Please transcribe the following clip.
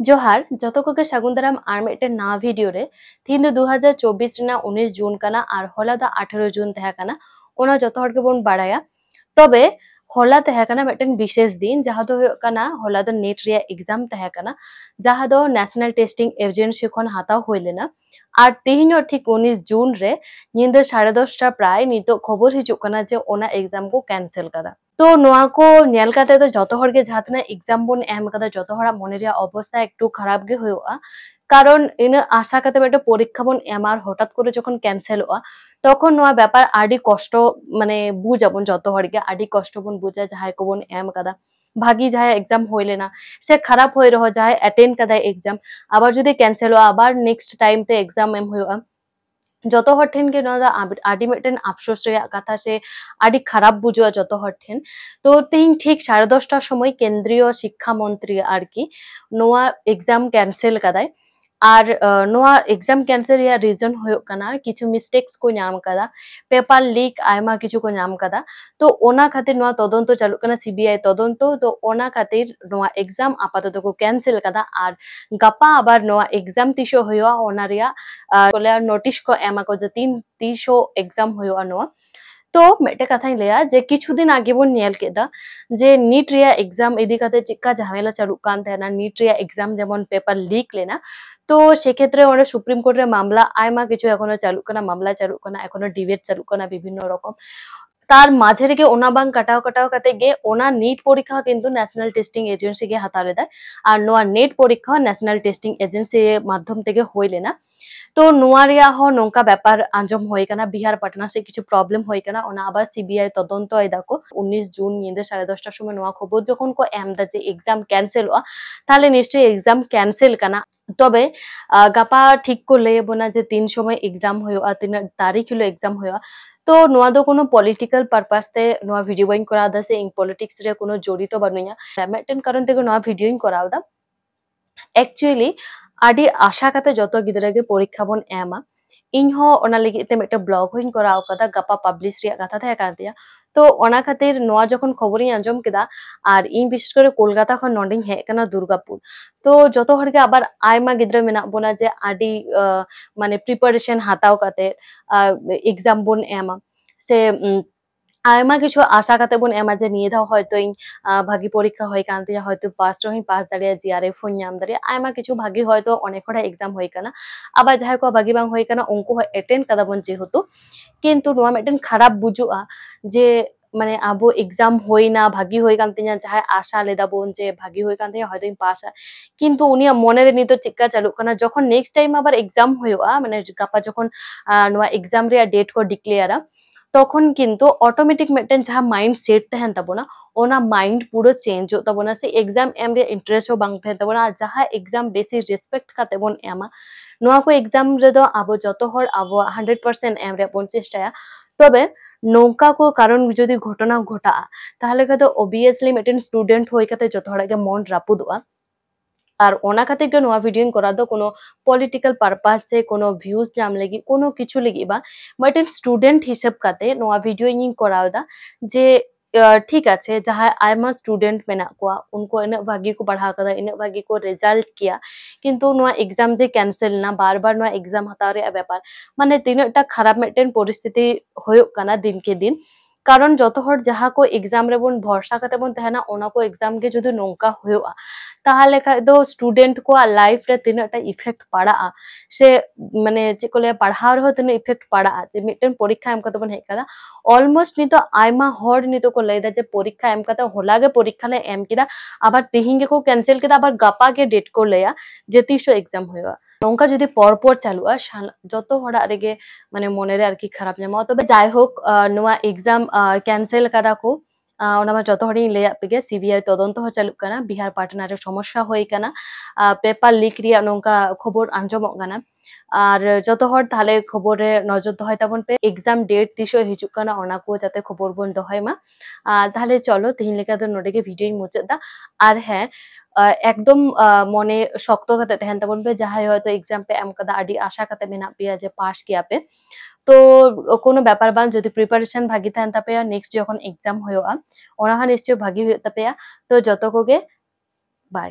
जोहार जतो कोके सागुन दाराम आर मिदटेन नवा भिडियो रे तीन 2024 रेना 19 जून काना आर होला दा 18 जून तहे काना ओना जतो हर के बोन बाड़ाया तबे होला तहे काना मिदटेन विशेष दिन जहाँ दो हुयो काना होला दो नेट रिया एग्जाम तहे काना जहाँ दो नेशनल टेस्टिंग एजेंसी खन हाताव होय लेना आर तेहिनो ठीक 19 जून रे निंदा 10:30 प्राय नितो खबर हिजुक काना जे ओना एग्जाम को कैंसिल करा तो नोआ को नेल काते तो जतो हर के जहातना एग्जाम बोन एम कदा जतो हरा मने रिया अवस्था एकटू खराब गे होयोआ कारण इन आशा काते बेटा परीक्षा बोन एमार हठाৎ करे जखन कैंसिलआ तखन नोआ ব্যাপার आडी कष्ट माने बुझाबोन जतो हर के आडी कष्ट बोन बुझा जहाय को बोन एम कदा भागी जहाय एग्जाम होइले ना से खराब होय रहो जहाय अटेंड कदा एग्जाम आबार जदि कैंसिलआ आबार नेक्स्ट टाइम ते एग्जाम एम होयोआ जतो हर ठेन के नोदा आडी मिदटेन अफसोस रेया कथा से आडी खराब बुझुआ जतो हर ठेन तो तेहिं ठीक 10:30 समय केंद्रीय शिक्षा मंत्री आरकी नोआ एग्जाम कैंसिल कदाय आर नोआ एग्जाम कैंसिल या रीजन होयो कना किछु मिस्टेक्स को नाम कदा पेपर लीक आयमा किछु को नाम कदा तो ओना खातिर नोआ तदंतो चालू कना सीबीआई तदंतो तो ओना खातिर नोआ एग्जाम आपातत को कैंसिल कदा आर गपा आबार नोआ एग्जाम तिसो होयो ओना रिया बोले नोटिस को एमा को जे 3 एग्जाम होयो नोआ तो मेटे कथा लिया जे किछु दिन आगे बोन नेल केदा जे नीट रिया एग्जाम इदी काते चिक्का झमेला चालू कान थेना नीट रिया एग्जाम जेमन पेपर लीक लेना तो से क्षेत्र में सुप्रीम कोर्ट रे मामला आयमा किछु एखोनो चालू कना मामला चालू कना एखोनो डिबेट चालू कना विभिन्न रकम तार माझे रेगे ओना बांग कटाव कटाव काते गे ओना नीट परीक्षा किंतु नेशनल टेस्टिंग एजेंसी गे हाताव लेदा आर नोआ नेट परीक्षा नेशनल टेस्टिंग एजेंसी माध्यम तेगे होय लेना तो नोआ रिया हो नोंका व्यापार आंजम होय कना बिहार पटना से किछु प्रॉब्लम होय कना ओना आबार सीबीआई तदंत आयदा को 19 जून निंदे 10:30 समय नोआ खबर जखन को एमदा जे एग्जाम कैंसिल हुआ ताहले निश्चय एग्जाम कैंसिल कना तबे गापा ठीक को लय बोना जे 3 समय एग्जाम होयो 3 तारीख हिलो एग्जाम होयो तो नोआ दो कोनो पॉलिटिकल पर्पस ते नोआ वीडियो बाइन करा दा से इन पॉलिटिक्स रे कोनो जड़ित बनुया मेटेन कारण ते नोआ वीडियो इन कराव दा एक्चुअली आडी आशा काते जतो गिदरा गे परीक्षा बोन एमा इनहो ओना लगी ते मेटे ब्लॉग होइन कराव कदा गपा पब्लिश रिया कथा थाया कान दिया तो ओना खातिर नोआ जखन खबर इन आंजम केदा आर इन विशेष करे कोलकाता खन नोंडिं हे कना दुर्गापुर तो जतो हर के आबार आयमा गिदरा मेना बोना जे आडी माने प्रिपारेशन हाताव काते एग्जाम बोन एमा से आयमा किछु आशा काते बोन एमा जे निये दाव हयतो इन भागी परीक्षा होय कान दिया हयतो पास रही पास दाड़िया जीआरएफ होय नाम दाड़िया आयमा किछु भागी हयतो अनेक हड़ा एग्जाम होय काना आबा जहाय को भागी बांग होय काना उनको अटेंड कदा बोन जेहेतु किंतु नोआ मेटेन खराब बुजुआ जे माने आबो एग्जाम होइना भागी होय कान तिया जहाय आशा लेदा बोन जे भागी होय कान तिया हयतो इन पास किंतु उनिया मने रे नितो चिक्का चालू काना जखन नेक्स्ट टाइम आबार एग्जाम होयोआ माने गापा जखन नोआ एग्जाम रे डेट को डिक्लेयारा तखन किंतु ऑटोमेटिक मेटेन जहां माइंड सेट तहन तबोना ओना माइंड पूरा चेंज होता बोना से एग्जाम एम रे इंटरेस्ट हो बांग तहन तबोना जहां एग्जाम बेसी रिस्पेक्ट काते बोन एमा नोआ को एग्जाम रे दो आबो जतो हर आबो 100% एम रे बोन चेष्टाया तबे नौका को कारण जदि घटना घटा ताहले का तो ऑब्वियसली मेटेन स्टूडेंट होय काते जतो हर के मन रापुदवा আর ওনা খাতে কে নোয়া ভিডিও করা দো কোনো পলিটিক্যাল পারপাস से कोनो ভিউজ জাম লাগি কোনো কিছু লাগি বা বাট এন স্টুডেন্ট হিসাব কাতে নোয়া ভিডিও ইং করা দা যে ठीक আছে जहां आयमा स्टूडेंट मेना को उनको इन भागी को बढ़ा कदा इन भागी को रिजल्ट किया किंतु नोआ एग्जाम जे कैंसिल ना बार बार नोआ एग्जाम हताव रे व्यापार माने तीनटा खराब मेटेन परिस्थिति होयो कना दिन के दिन कारण जतो हर जहां को एग्जाम रे बोन भरसा काते बोन तहना ओना को एग्जाम के जदि नोंका होयोआ ताहले का दो स्टूडेंट को लाइफ रे तीनटा इफेक्ट पड़ा से माने जे को ले पढ़ाव रे तीन इफेक्ट पड़ा जे मिटेन परीक्षा एम कते बोन हे कदा ऑलमोस्ट नितो आयमा हर नितो को लेदा जे परीक्षा एम कते होलागे परीक्षा ले एम किदा आबार तिहिंगे को कैंसिल किदा आबार गापा के डेट को लेया जे 30 एग्जाम होयोआ नोंका जदि परपर चालुआ जतो हड़ा रेगे माने मने रे आरकी खराब जामा तबे जाय होक नोआ एग्जाम कैंसिल कदा को ओना मा जतो हड़ी लेया पेगे सीबीआई तदंत हो चालू कना बिहार पाटना रे समस्या होय कना पेपर लीक रिया नोंका खबर आंजमक कना আর যত হর তাহলে খবরে নজর দহাই তাবন পে এক্সাম ডেট তিসো হিজুক কানা ওনা কো যাতে খবর বন দহাই মা তাহলে চলো তিন লেখা তো নোডেকে ভিডিও মুচাদা আর হ্যাঁ একদম মনে শক্ত কাতে তেহেন তাবন পে যাহাই হয়তো এক্সাম পে এম কাদা আডি আশা কাতে মেনা পিয়া যে পাস কিয়া পে তো কোনো ব্যাপার বান যদি প্রিপারেশন ভাগি থান তাপে নেক্সট যখন এক্সাম হয়োয়া ওনা নিশ্চয় ভাগি হয়ে তাপে তো যত কোগে বাই।